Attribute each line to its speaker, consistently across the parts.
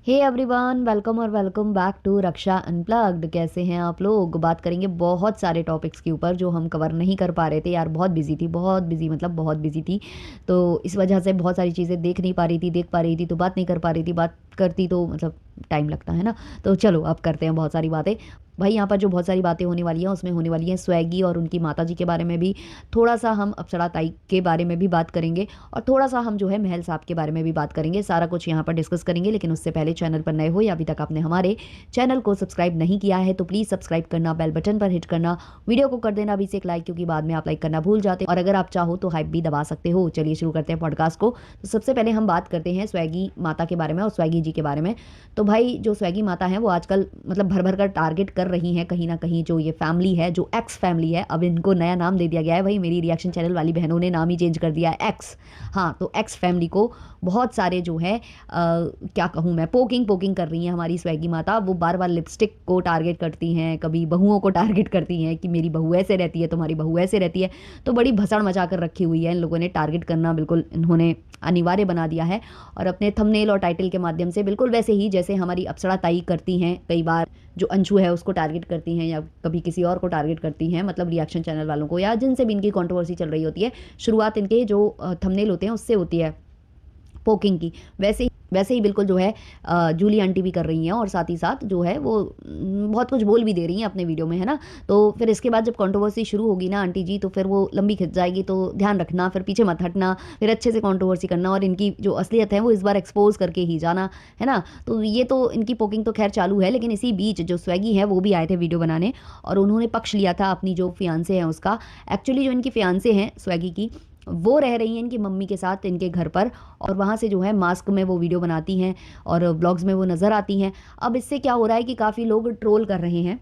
Speaker 1: हे everyone, welcome और welcome back to Raksha unplugged. कैसे हैं आप लोग? बात करेंगे बहुत सारे टॉपिक्स के ऊपर जो हम कवर नहीं कर पा रहे थे यार। बहुत बिजी थी, बहुत बिजी, मतलब बहुत बिजी थी। तो इस वजह से बहुत सारी चीज़ें देख नहीं पा रही थी, देख पा रही थी तो बात नहीं कर पा रही थी, बात करती तो मतलब टाइम लगता है ना। तो चलो अब करते हैं बहुत सारी बातें। भाई यहाँ पर जो बहुत सारी बातें होने वाली हैं उसमें होने वाली हैं स्वैगी और उनकी माता जी के बारे में भी, थोड़ा सा हम अप्सरा ताई के बारे में भी बात करेंगे, और थोड़ा सा हम जो है महल साहब के बारे में भी बात करेंगे। सारा कुछ यहाँ पर डिस्कस करेंगे, लेकिन उससे पहले चैनल पर नए हो या अभी तक आपने हमारे चैनल को सब्सक्राइब नहीं किया है तो प्लीज़ सब्सक्राइब करना, बेल बटन पर हिट करना, वीडियो को कर देना अभी से एक लाइक, क्योंकि बाद में आप लाइक करना भूल जाते हैं। और अगर आप चाहो तो हाइप भी दबा सकते हो। चलिए शुरू करते हैं पॉडकास्ट को। तो सबसे पहले हम बात करते हैं स्वैगी माता के बारे में और स्वैगी जी के बारे में। तो भाई जो स्वैगी माता है वो आजकल मतलब भर भर कर टारगेट कर रही हैं कहीं ना कहीं जो ये फैमिली है, जो एक्स फैमिली है। अब इनको नया नाम दे दिया गया है। भाई मेरी रिएक्शन चैनल वाली बहनों ने नाम ही चेंज कर दिया है, एक्स। हाँ, तो एक्स फैमिली को बहुत सारे जो है क्या कहूँ मैं, पोकिंग पोकिंग कर रही हैं हमारी स्वैगी माता। वो बार बार लिपस्टिक को टारगेट करती हैं, कभी बहुओं को टारगेट करती हैं कि मेरी बहू ऐसे रहती है, तुम्हारी बहू ऐसे रहती है। तो बड़ी भसड़ मचा कर रखी हुई है इन लोगों ने। टारगेट करना बिल्कुल इन्होंने अनिवार्य बना दिया है, और अपने थंबनेल और टाइटल के माध्यम से बिल्कुल वैसे ही जैसे हमारी अप्सरा ताई करती हैं कई बार, जो अंशु है उसको टारगेट करती हैं या कभी किसी और को टारगेट करती हैं, मतलब रिएक्शन चैनल वालों को या जिनसे भी इनकी कंट्रोवर्सी चल रही होती है। शुरुआत इनके जो थंबनेल होते हैं उससे होती है पोकिंग की। वैसे ही बिल्कुल जो है जूली आंटी भी कर रही हैं, और साथ ही साथ जो है वो बहुत कुछ बोल भी दे रही हैं अपने वीडियो में, है ना। तो फिर इसके बाद जब कंट्रोवर्सी शुरू होगी ना आंटी जी, तो फिर वो लंबी खिंच जाएगी। तो ध्यान रखना, फिर पीछे मत हटना, फिर अच्छे से कंट्रोवर्सी करना, और इनकी जो असलियत है वो इस बार एक्सपोज करके ही जाना, है ना। तो ये तो इनकी पोकिंग तो खैर चालू है, लेकिन इसी बीच जो स्वैगी है वो भी आए थे वीडियो बनाने, और उन्होंने पक्ष लिया था अपनी जो फियांसे हैं उसका। एक्चुअली जो इनकी फियांसे हैं स्वैगी की, वो रह रही हैं इनकी मम्मी के साथ इनके घर पर, और वहाँ से जो है मास्क में वो वीडियो बनाती हैं और ब्लॉग्स में वो नज़र आती हैं। अब इससे क्या हो रहा है कि काफ़ी लोग ट्रोल कर रहे हैं।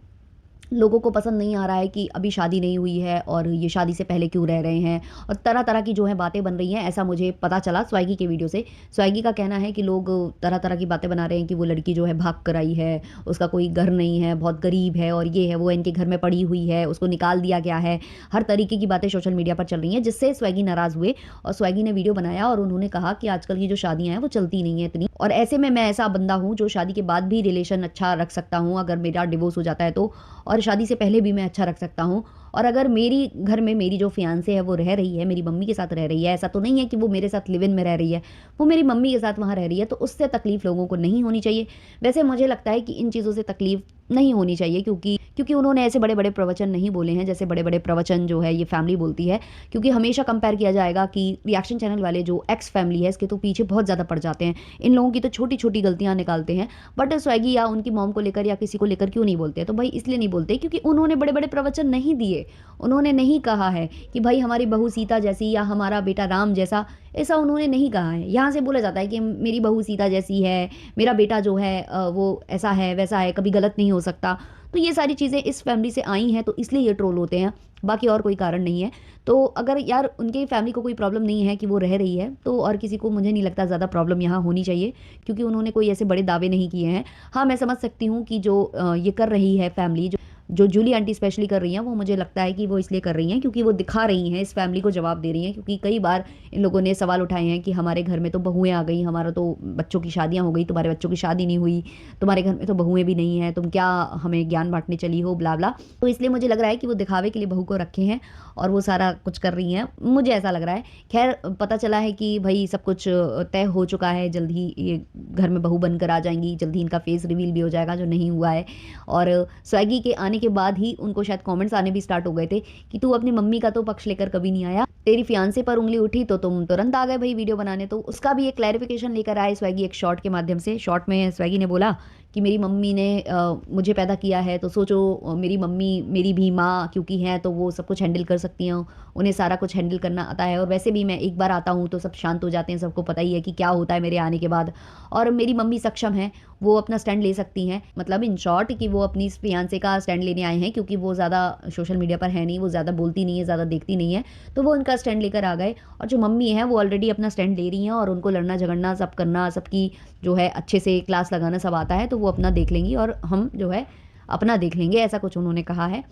Speaker 1: लोगों को पसंद नहीं आ रहा है कि अभी शादी नहीं हुई है और ये शादी से पहले क्यों रह रहे हैं, और तरह तरह की जो है बातें बन रही हैं। ऐसा मुझे पता चला स्वैगी के वीडियो से। स्वैगी का कहना है कि लोग तरह तरह की बातें बना रहे हैं कि वो लड़की जो है भाग कर आई है, उसका कोई घर नहीं है, बहुत गरीब है, और ये है वो इनके घर में पड़ी हुई है, उसको निकाल दिया गया है। हर तरीके की बातें सोशल मीडिया पर चल रही हैं, जिससे स्वैगी नाराज़ हुए और स्वैगी ने वीडियो बनाया, और उन्होंने कहा कि आजकल की जो शादियां हैं वो चलती नहीं है इतनी, और ऐसे में मैं ऐसा बंदा हूँ जो शादी के बाद भी रिलेशन अच्छा रख सकता हूँ अगर मेरा डिवोर्स हो जाता है तो, और शादी से पहले भी मैं अच्छा रख सकता हूँ। और अगर मेरी घर में मेरी जो फियांसे है वो रह रही है, मेरी मम्मी के साथ रह रही है, ऐसा तो नहीं है कि वो मेरे साथ लिव इन में रह रही है, वो मेरी मम्मी के साथ वहाँ रह रही है, तो उससे तकलीफ लोगों को नहीं होनी चाहिए। वैसे मुझे लगता है कि इन चीज़ों से तकलीफ नहीं होनी चाहिए, क्योंकि क्योंकि उन्होंने ऐसे बड़े बड़े प्रवचन नहीं बोले हैं जैसे बड़े बड़े प्रवचन जो है ये फैमिली बोलती है। क्योंकि हमेशा कंपेयर किया जाएगा कि रिएक्शन चैनल वाले जो एक्स फैमिली है इसके तो पीछे बहुत ज़्यादा पड़ जाते हैं, इन लोगों की तो छोटी छोटी गलतियां निकालते हैं, बट स्वैगी या उनकी मॉम को लेकर या किसी को लेकर क्यों नहीं बोलते? तो भाई इसलिए नहीं बोलते क्योंकि उन्होंने बड़े बड़े प्रवचन नहीं दिए। उन्होंने नहीं कहा है कि भाई हमारी बहू सीता जैसी या हमारा बेटा राम जैसा, ऐसा उन्होंने नहीं कहा है। यहाँ से बोला जाता है कि मेरी बहू सीता जैसी है, मेरा बेटा जो है वो ऐसा है वैसा है, कभी गलत नहीं हो सकता। तो ये सारी चीज़ें इस फैमिली से आई हैं, तो इसलिए ये ट्रोल होते हैं, बाकी और कोई कारण नहीं है। तो अगर यार उनके फैमिली को कोई प्रॉब्लम नहीं है कि वो रह रही है, तो और किसी को मुझे नहीं लगता ज़्यादा प्रॉब्लम यहाँ होनी चाहिए, क्योंकि उन्होंने कोई ऐसे बड़े दावे नहीं किए हैं। हाँ, मैं समझ सकती हूँ कि जो ये कर रही है फैमिली, जो जूली आंटी स्पेशली कर रही हैं, वो मुझे लगता है कि वो इसलिए कर रही हैं क्योंकि वो दिखा रही हैं, इस फैमिली को जवाब दे रही हैं। क्योंकि कई बार इन लोगों ने सवाल उठाए हैं कि हमारे घर में तो बहुएं आ गई, हमारा तो बच्चों की शादियां हो गई, तुम्हारे बच्चों की शादी नहीं हुई, तुम्हारे घर में तो बहुएं भी नहीं हैं, तुम क्या हमें ज्ञान बांटने चली हो, ब्ला ब्ला। तो इसलिए मुझे लग रहा है कि वो दिखावे के लिए बहू को रखे हैं और वो सारा कुछ कर रही हैं, मुझे ऐसा लग रहा है। खैर पता चला है कि भाई सब कुछ तय हो चुका है, जल्द ही ये घर में बहू बनकर आ जाएंगी, जल्द ही इनका फेस रिवील भी हो जाएगा जो नहीं हुआ है। और स्वैगी के आने के बाद ही उनको शायद कमेंट्स आने भी स्टार्ट हो गए थे कि तू अपनी मम्मी का तो पक्ष लेकर कभी नहीं आया, तेरी फियांसे पर उंगली उठी तो तुम तुरंत आ गए भाई वीडियो बनाने। तो उसका भी एक क्लैरिफिकेशन लेकर आए स्वैगी एक शॉर्ट के माध्यम से। शॉर्ट में स्वैगी ने बोला कि मेरी मम्मी ने मुझे पैदा किया है, तो सोचो मेरी मम्मी मेरी भी माँ क्योंकि हैं तो वो सब कुछ हैंडल कर सकती हैं, उन्हें सारा कुछ हैंडल करना आता है। और वैसे भी मैं एक बार आता हूँ तो सब शांत हो जाते हैं, सबको पता ही है कि क्या होता है मेरे आने के बाद। और मेरी मम्मी सक्षम है, वो अपना स्टैंड ले सकती हैं, मतलब इन शॉर्ट कि वो अपनी फियांसे का स्टैंड लेने आए हैं, क्योंकि वो ज़्यादा सोशल मीडिया पर है नहीं, वो ज़्यादा बोलती नहीं है, ज़्यादा देखती नहीं है, तो वो उनका स्टैंड लेकर आ गए। और जो मम्मी है वो ऑलरेडी अपना स्टैंड ले रही हैं, और उनको लड़ना झगड़ना सब करना, सबकी जो है अच्छे से क्लास लगाना सब आता है, तो वो अपना देख लेंगी और हम जो है अपना देख लेंगे, ऐसा कुछ उन्होंने कहा है।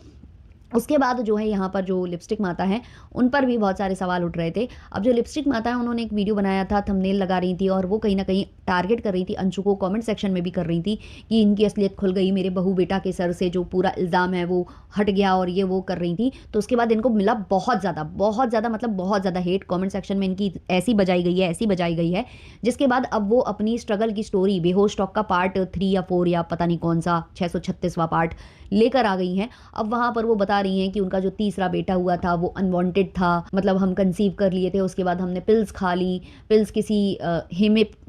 Speaker 1: उसके बाद जो है यहाँ पर जो लिपस्टिक माता हैं, उन पर भी बहुत सारे सवाल उठ रहे थे। अब जो लिपस्टिक माता है उन्होंने एक वीडियो बनाया था, थंबनेल लगा रही थी और वो कहीं न कहीं टारगेट कर रही थी अंशु को, कमेंट सेक्शन में भी कर रही थी कि इनकी असलियत खुल गई, मेरे बहू बेटा के सर से जो पूरा इल्ज़ाम है वो हट गया और ये वो कर रही थी। तो उसके बाद इनको मिला बहुत ज़्यादा मतलब बहुत ज़्यादा हेट, कमेंट सेक्शन में इनकी ऐसी बजाई गई है, ऐसी बजाई गई है, जिसके बाद अब वो अपनी स्ट्रगल की स्टोरी बेहोश टॉक का पार्ट 3 या 4 या पता नहीं कौन-सा 636वां पार्ट लेकर आ गई हैं। अब वहाँ पर वो बता रही हैं कि उनका जो तीसरा बेटा हुआ था वो अनवांटेड था, मतलब हम कंसीव कर लिए थे, उसके बाद हमने पिल्स खा ली, पिल्स किसी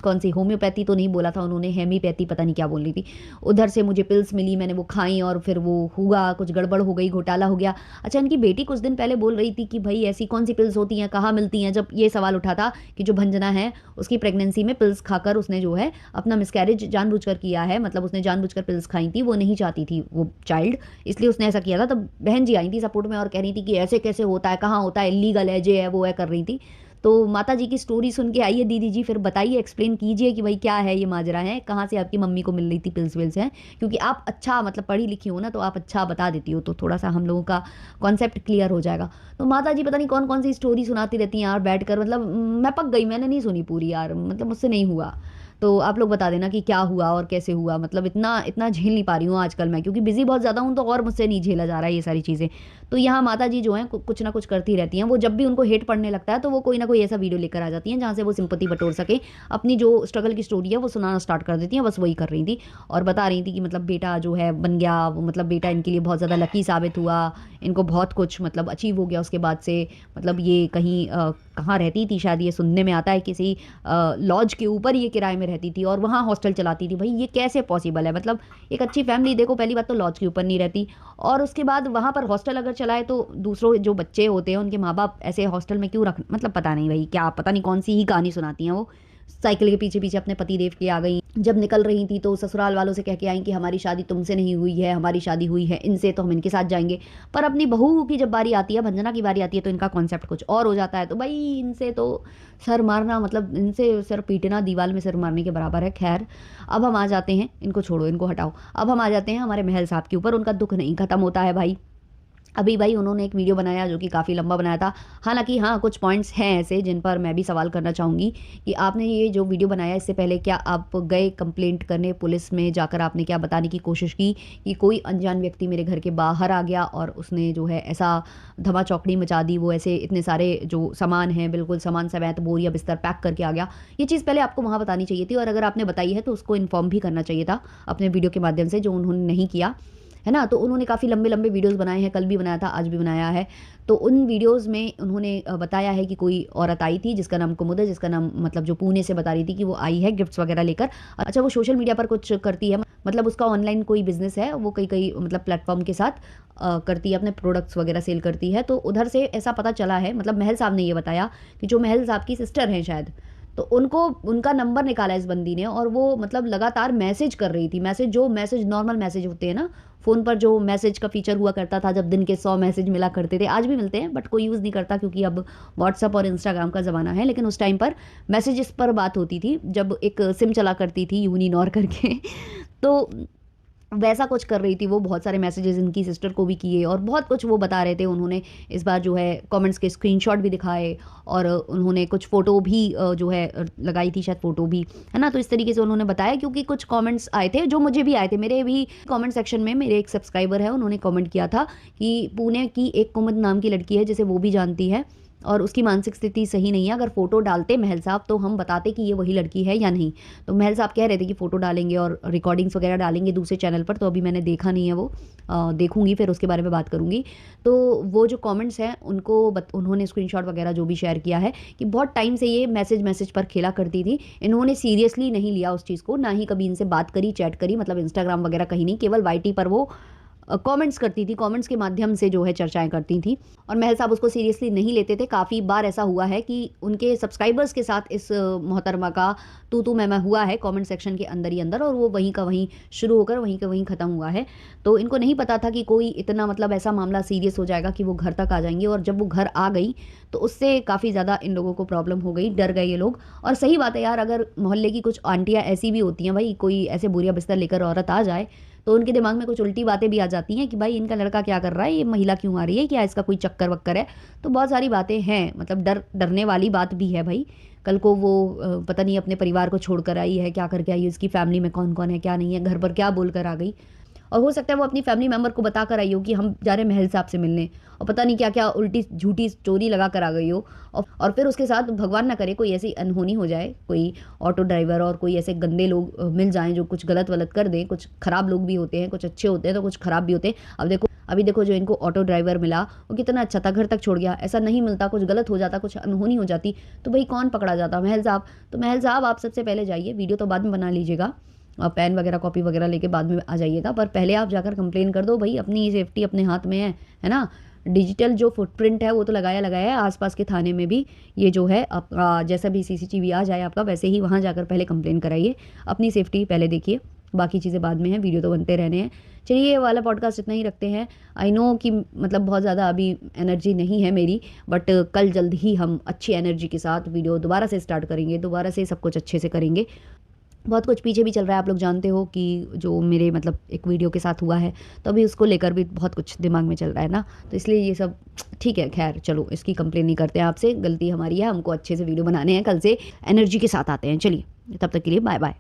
Speaker 1: कौन सी होम्योपैथी तो नहीं बोला था उन्होंने, हेमीपैथी पता नहीं क्या बोल रही थी, उधर से मुझे पिल्स मिली, मैंने वो खाई और फिर वो हुआ, कुछ गड़बड़ हो गई, घोटाला हो गया। अच्छा, इनकी बेटी कुछ दिन पहले बोल रही थी कि भाई ऐसी कौन सी पिल्स होती हैं, कहाँ मिलती हैं, जब ये सवाल उठा था कि जो भंजना है उसकी प्रेगनेंसी में पिल्स खाकर उसने जो है अपना मिसकैरेज जानबूझकर किया है, मतलब उसने जानबूझकर पिल्स खाई थी, वो नहीं चाहती थी वो चाइल्ड, इसलिए उसने ऐसा किया था। तब बहन जी आई थी सपोर्ट में और कह रही थी कि ऐसे कैसे होता है, कहाँ होता है, इलीगल है, जे है वो है, कर रही थी। तो माता जी की स्टोरी सुन के आइए दीदी जी, फिर बताइए, एक्सप्लेन कीजिए कि भाई क्या है ये माजरा है, कहाँ से आपकी मम्मी को मिल रही थी पिल्स विल्स हैं, क्योंकि आप अच्छा मतलब पढ़ी लिखी हो ना, तो आप अच्छा बता देती हो, तो थोड़ा सा हम लोगों का कॉन्सेप्ट क्लियर हो जाएगा। तो माता जी पता नहीं कौन कौन सी स्टोरी सुनाती रहती हैं यार बैठ कर, मतलब मैं पक गई, मैंने नहीं सुनी पूरी यार, मतलब मुझसे नहीं हुआ। तो आप लोग बता देना कि क्या हुआ और कैसे हुआ, मतलब इतना इतना झेल नहीं पा रही हूँ आजकल मैं, क्योंकि बिजी बहुत ज़्यादा हूँ, तो और मुझसे नहीं झेला जा रहा है ये सारी चीज़ें। तो यहाँ माता जी जो हैं कुछ ना कुछ करती रहती हैं, वो जब भी उनको हेट पड़ने लगता है तो वो कोई ना कोई ऐसा वीडियो लेकर आ जाती हैं जहाँ से वो सिंपत्ति बटोर सके, अपनी जो स्ट्रगल की स्टोरी है वो सुनाना स्टार्ट कर देती हैं। बस वही कर रही थी और बता रही थी कि मतलब बेटा जो है बन गया, वो मतलब बेटा इनके लिए बहुत ज़्यादा लकी साबित हुआ, इनको बहुत कुछ मतलब अचीव हो गया उसके बाद से, मतलब ये कहीं कहाँ रहती थी शायद, ये सुनने में आता है किसी लॉज के ऊपर ये किराए में रहती थी और वहाँ हॉस्टल चलाती थी। भाई ये कैसे पॉसिबल है, मतलब एक अच्छी फैमिली, देखो पहली बात तो लॉज के ऊपर नहीं रहती, और उसके बाद वहाँ पर हॉस्टल अगर चलाए तो दूसरों जो बच्चे होते हैं उनके माँ बाप ऐसे हॉस्टल में क्यों रख, मतलब पता नहीं भाई क्या, पता नहीं कौन सी ही कहानी सुनाती हैं वो। साइकिल के पीछे पीछे अपने पति देव के आ गई, जब निकल रही थी तो ससुराल वालों से कह के आई कि हमारी शादी तुमसे नहीं हुई है, हमारी शादी हुई है इनसे, तो हम इनके साथ जाएंगे। पर अपनी बहू की जब बारी आती है, भंजना की बारी आती है, तो इनका कॉन्सेप्ट कुछ और हो जाता है। तो भाई इनसे तो सर मारना, मतलब इनसे सर पीटना दीवार में सर मारने के बराबर है। खैर, अब हम आ जाते हैं, इनको छोड़ो, इनको हटाओ, अब हम आ जाते हैं हमारे महल साहब के ऊपर। उनका दुख नहीं खत्म होता है भाई। अभी भाई उन्होंने एक वीडियो बनाया जो कि काफ़ी लंबा बनाया था। हालाँकि हाँ, कुछ पॉइंट्स हैं ऐसे जिन पर मैं भी सवाल करना चाहूँगी कि आपने ये जो वीडियो बनाया इससे पहले क्या आप गए कंप्लेंट करने पुलिस में जाकर, आपने क्या बताने की कोशिश की कि कोई अनजान व्यक्ति मेरे घर के बाहर आ गया और उसने जो है ऐसा धमा-चौकड़ी मचा दी, वो ऐसे इतने सारे जो सामान हैं बिल्कुल सामान समेत बोरिया बिस्तर पैक करके आ गया? ये चीज़ पहले आपको वहाँ बतानी चाहिए थी, और अगर आपने बताई है तो उसको इन्फॉर्म भी करना चाहिए था अपने वीडियो के माध्यम से, जो उन्होंने नहीं किया। है ना? तो उन्होंने काफ़ी लंबे-लंबे वीडियोज़ बनाए हैं, कल भी बनाया था, आज भी बनाया है। तो उन वीडियोज़ में उन्होंने बताया है कि कोई औरत आई थी जिसका नाम कुमुद है, जिसका नाम मतलब जो पुणे से बता रही थी कि वो आई है गिफ्ट्स वगैरह लेकर। अच्छा, वो सोशल मीडिया पर कुछ करती है, मतलब उसका ऑनलाइन कोई बिज़नेस है, वो कई-कई मतलब प्लेटफ़ॉर्म के साथ करती है, अपने प्रोडक्ट्स वगैरह सेल करती है। तो उधर से ऐसा पता चला है, मतलब महल साहब ने ये बताया कि जो महल साहब की सिस्टर हैं शायद, तो उनको उनका नंबर निकाला इस बंदी ने और वो मतलब लगातार मैसेज कर रही थी। मैसेज नॉर्मल मैसेज होते हैं ना, फ़ोन पर जो मैसेज का फ़ीचर हुआ करता था जब दिन के 100 मैसेज मिला करते थे, आज भी मिलते हैं बट कोई यूज़ नहीं करता क्योंकि अब व्हाट्सएप और इंस्टाग्राम का ज़माना है। लेकिन उस टाइम पर मैसेजेस पर बात होती थी जब एक सिम चला करती थी यूनिनॉर करके तो वैसा कुछ कर रही थी वो, बहुत सारे मैसेजेस इनकी सिस्टर को भी किए और बहुत कुछ वो बता रहे थे। उन्होंने इस बार जो है कमेंट्स के स्क्रीनशॉट भी दिखाए और उन्होंने कुछ फ़ोटो भी जो है लगाई थी शायद फ़ोटो भी, है ना? तो इस तरीके से उन्होंने बताया, क्योंकि कुछ कमेंट्स आए थे जो मुझे भी आए थे। मेरे भी कमेंट सेक्शन में मेरे एक सब्सक्राइबर है, उन्होंने कमेंट किया था कि पुणे की एक कुमुद नाम की लड़की है जिसे वो भी जानती है और उसकी मानसिक स्थिति सही नहीं है। अगर फ़ोटो डालते महल साहब तो हम बताते कि ये वही लड़की है या नहीं। तो महल साहब कह रहे थे कि फ़ोटो डालेंगे और रिकॉर्डिंग्स वगैरह डालेंगे दूसरे चैनल पर, तो अभी मैंने देखा नहीं है वो, देखूंगी फिर उसके बारे में बात करूंगी। तो वो जो कमेंट्स हैं उनको उन्होंने स्क्रीनशॉट वगैरह जो भी शेयर किया है कि बहुत टाइम से ये मैसेज पर खेला करती थी। इन्होंने सीरियसली नहीं लिया उस चीज़ को, ना ही कभी इनसे बात करी, चैट करी, मतलब इंस्टाग्राम वगैरह कहीं नहीं, केवल वाईटी पर वो कमेंट्स करती थी, कमेंट्स के माध्यम से जो है चर्चाएँ करती थी और महल साहब उसको सीरियसली नहीं लेते थे। काफ़ी बार ऐसा हुआ है कि उनके सब्सक्राइबर्स के साथ इस मोहतरमा का तू मैं हुआ है कमेंट सेक्शन के अंदर ही अंदर, और वो वहीं का वहीं शुरू होकर वहीं का वहीं ख़त्म हुआ है। तो इनको नहीं पता था कि कोई इतना मतलब ऐसा मामला सीरियस हो जाएगा कि वो घर तक आ जाएँगे, और जब वो घर आ गई तो उससे काफ़ी ज़्यादा इन लोगों को प्रॉब्लम हो गई, डर गए ये लोग। और सही बात है यार, अगर मोहल्ले की कुछ आंटियाँ ऐसी भी होती हैं भाई, कोई ऐसे बोरिया बिस्तर लेकर औरत आ जाए तो उनके दिमाग में कुछ उल्टी बातें भी आ जाती हैं कि भाई इनका लड़का क्या कर रहा है, ये महिला क्यों आ रही है, क्या इसका कोई चक्कर वक्कर है। तो बहुत सारी बातें हैं, मतलब डरने वाली बात भी है भाई। कल को वो पता नहीं अपने परिवार को छोड़ कर आई है, क्या करके आई है, उसकी फैमिली में कौन कौन है क्या नहीं है, घर पर क्या बोल कर आ गई। और हो सकता है वो अपनी फैमिली मेंबर को बता कर आई हो कि हम जा रहे हैं महल साहब से मिलने, और पता नहीं क्या क्या उल्टी झूठी स्टोरी लगा कर आ गई हो। और फिर उसके साथ भगवान ना करे कोई ऐसी अनहोनी हो जाए, कोई ऑटो ड्राइवर और कोई ऐसे गंदे लोग मिल जाएं जो कुछ गलत वलत कर दें। कुछ खराब लोग भी होते हैं, कुछ अच्छे होते हैं तो कुछ खराब भी होते हैं। अभी देखो जो इनको ऑटो ड्राइवर मिला वो कितना अच्छा था, घर तक छोड़ गया। ऐसा नहीं मिलता, कुछ गलत हो जाता, कुछ अनहोनी हो जाती तो भाई कौन पकड़ा जाता, महल साहब। तो महल साहब आप सबसे पहले जाइए, वीडियो तो बाद में बना लीजिएगा, पेन वगैरह कॉपी वगैरह लेके बाद में आ जाइएगा, पर पहले आप जाकर कंप्लेन कर दो भाई, अपनी सेफ्टी अपने हाथ में है ना। डिजिटल जो फुटप्रिंट है वो तो लगाया लगाया है, आसपास के थाने में भी ये जो है आपका जैसा भी सीसीटीवी आ जाए आपका, वैसे ही वहाँ जाकर पहले कंप्लेन कराइए। अपनी सेफ्टी पहले देखिए, बाकी चीज़ें बाद में हैं, वीडियो तो बनते रहने हैं। चलिए ये वाला पॉडकास्ट इतना ही रखते हैं। आई नो कि मतलब बहुत ज़्यादा अभी एनर्जी नहीं है मेरी, बट कल जल्द ही हम अच्छी एनर्जी के साथ वीडियो दोबारा से स्टार्ट करेंगे, दोबारा से सब कुछ अच्छे से करेंगे। बहुत कुछ पीछे भी चल रहा है, आप लोग जानते हो कि जो मेरे मतलब एक वीडियो के साथ हुआ है, तो अभी उसको लेकर भी बहुत कुछ दिमाग में चल रहा है ना, तो इसलिए ये सब ठीक है। खैर चलो, इसकी कंप्लेन नहीं करते हैं आपसे, गलती हमारी है, हमको अच्छे से वीडियो बनाने हैं, कल से एनर्जी के साथ आते हैं। चलिए तब तक के लिए बाय बाय।